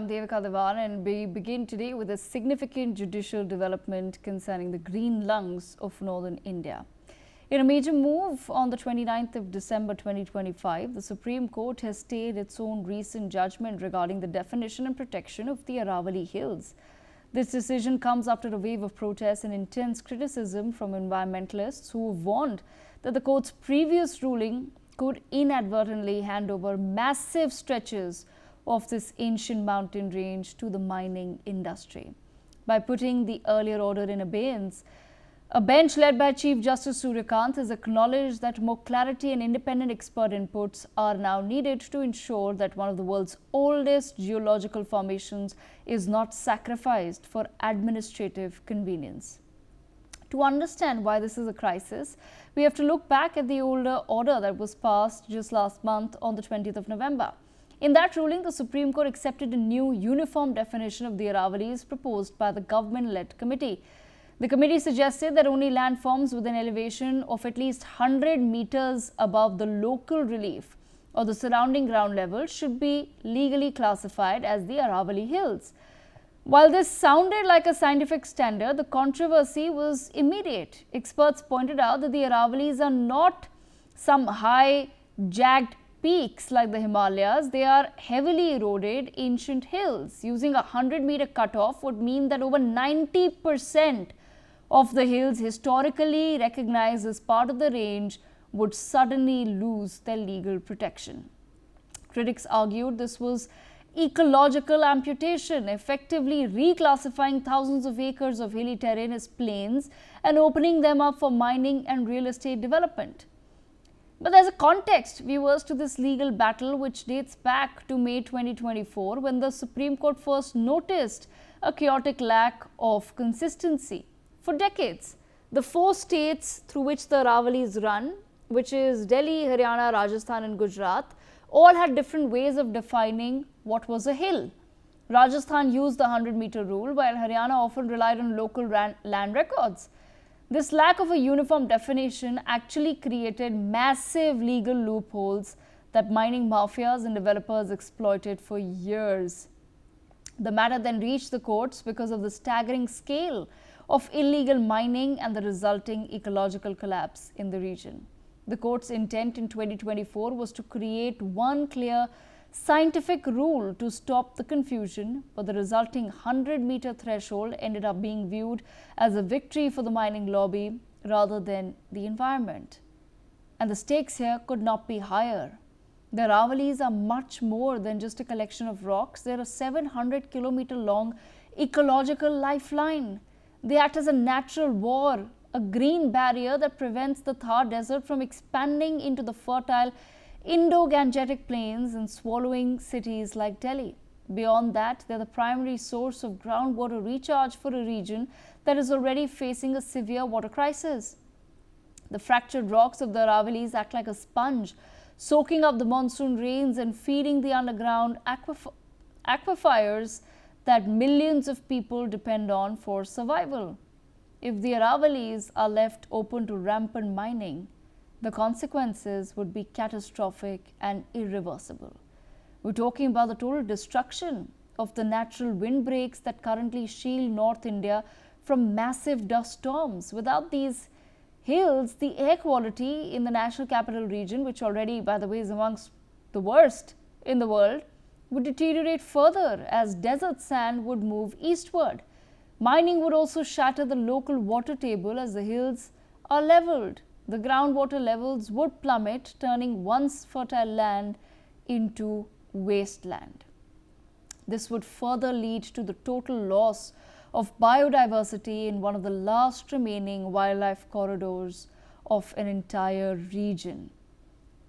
I'm Devika Devan, and we begin today with a significant judicial development concerning the green lungs of northern India. In a major move on the 29th of December 2025, the Supreme Court has stayed its own recent judgment regarding the definition and protection of the Aravalli Hills. This decision comes after a wave of protests and intense criticism from environmentalists who warned that the court's previous ruling could inadvertently hand over massive stretches of this ancient mountain range to the mining industry. By putting the earlier order in abeyance, a bench led by Chief Justice Suryakant has acknowledged that more clarity and independent expert inputs are now needed to ensure that one of the world's oldest geological formations is not sacrificed for administrative convenience. To understand why this is a crisis, we have to look back at the older order that was passed just last month on the 20th of November. In that ruling, the Supreme Court accepted a new uniform definition of the Aravallis proposed by the government-led committee. The committee suggested that only landforms with an elevation of at least 100 meters above the local relief or the surrounding ground level should be legally classified as the Aravalli Hills. While this sounded like a scientific standard, the controversy was immediate. Experts pointed out that the Aravallis are not some high, jagged peaks like the Himalayas. They are heavily eroded ancient hills. Using a 100-meter cutoff would mean that over 90% of the hills historically recognized as part of the range would suddenly lose their legal protection. Critics argued this was ecological amputation, effectively reclassifying thousands of acres of hilly terrain as plains and opening them up for mining and real estate development. But there's a context, viewers, to this legal battle which dates back to May 2024 when the Supreme Court first noticed a chaotic lack of consistency. For decades, the four states through which the Aravallis run, which is Delhi, Haryana, Rajasthan and Gujarat, all had different ways of defining what was a hill. Rajasthan used the 100-meter rule, while Haryana often relied on local land records. This lack of a uniform definition actually created massive legal loopholes that mining mafias and developers exploited for years. The matter then reached the courts because of the staggering scale of illegal mining and the resulting ecological collapse in the region. The court's intent in 2024 was to create one clear scientific rule to stop the confusion, but the resulting 100-meter threshold ended up being viewed as a victory for the mining lobby rather than the environment. And the stakes here could not be higher. The Aravallis are much more than just a collection of rocks. They're a 700-kilometer long ecological lifeline. They act as a natural wall, a green barrier that prevents the Thar Desert from expanding into the fertile Indo-Gangetic plains and swallowing cities like Delhi. Beyond that, they are the primary source of groundwater recharge for a region that is already facing a severe water crisis. The fractured rocks of the Aravallis act like a sponge, soaking up the monsoon rains and feeding the underground aquifers that millions of people depend on for survival. If the Aravallis are left open to rampant mining, the consequences would be catastrophic and irreversible. We're talking about the total destruction of the natural windbreaks that currently shield North India from massive dust storms. Without these hills, the air quality in the National Capital Region, which already, by the way, is amongst the worst in the world, would deteriorate further as desert sand would move eastward. Mining would also shatter the local water table as the hills are leveled. The groundwater levels would plummet, turning once fertile land into wasteland. This would further lead to the total loss of biodiversity in one of the last remaining wildlife corridors of an entire region.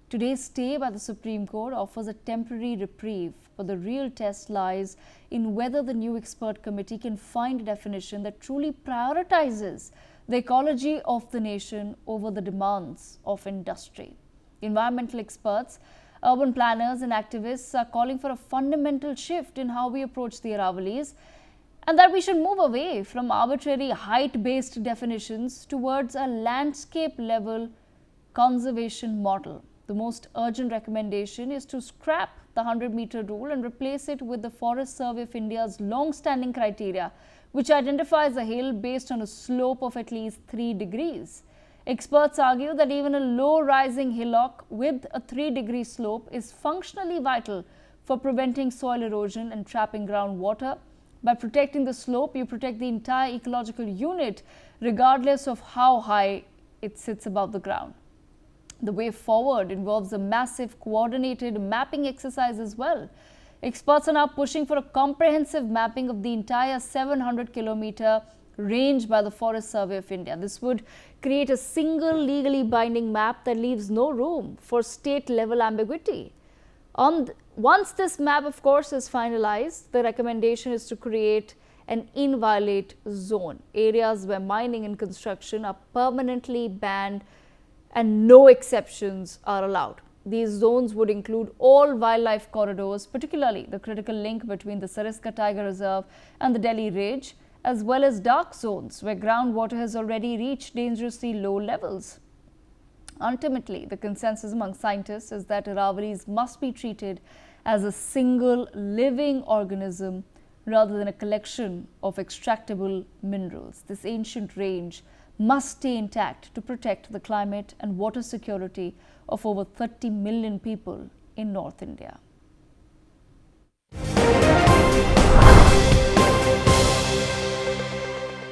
Today's stay by the Supreme Court offers a temporary reprieve, but the real test lies in whether the new expert committee can find a definition that truly prioritizes the ecology of the nation over the demands of industry. Environmental experts, urban planners and activists are calling for a fundamental shift in how we approach the Aravallis, and that we should move away from arbitrary height-based definitions towards a landscape-level conservation model. The most urgent recommendation is to scrap the 100-meter rule and replace it with the Forest Survey of India's long-standing criteria, which identifies a hill based on a slope of at least 3 degrees. Experts argue that even a low-rising hillock with a 3-degree slope is functionally vital for preventing soil erosion and trapping groundwater. By protecting the slope, you protect the entire ecological unit, regardless of how high it sits above the ground. The way forward involves a massive coordinated mapping exercise as well. Experts are now pushing for a comprehensive mapping of the entire 700-kilometer range by the Forest Survey of India. This would create a single legally binding map that leaves no room for state-level ambiguity. Once this map, of course, is finalized, the recommendation is to create an inviolate zone, areas where mining and construction are permanently banned and no exceptions are allowed. These zones would include all wildlife corridors, particularly the critical link between the Sariska Tiger Reserve and the Delhi Ridge, as well as dark zones where groundwater has already reached dangerously low levels. Ultimately, the consensus among scientists is that Aravallis must be treated as a single living organism rather than a collection of extractable minerals. This ancient range must stay intact to protect the climate and water security of over 30 million people in North India.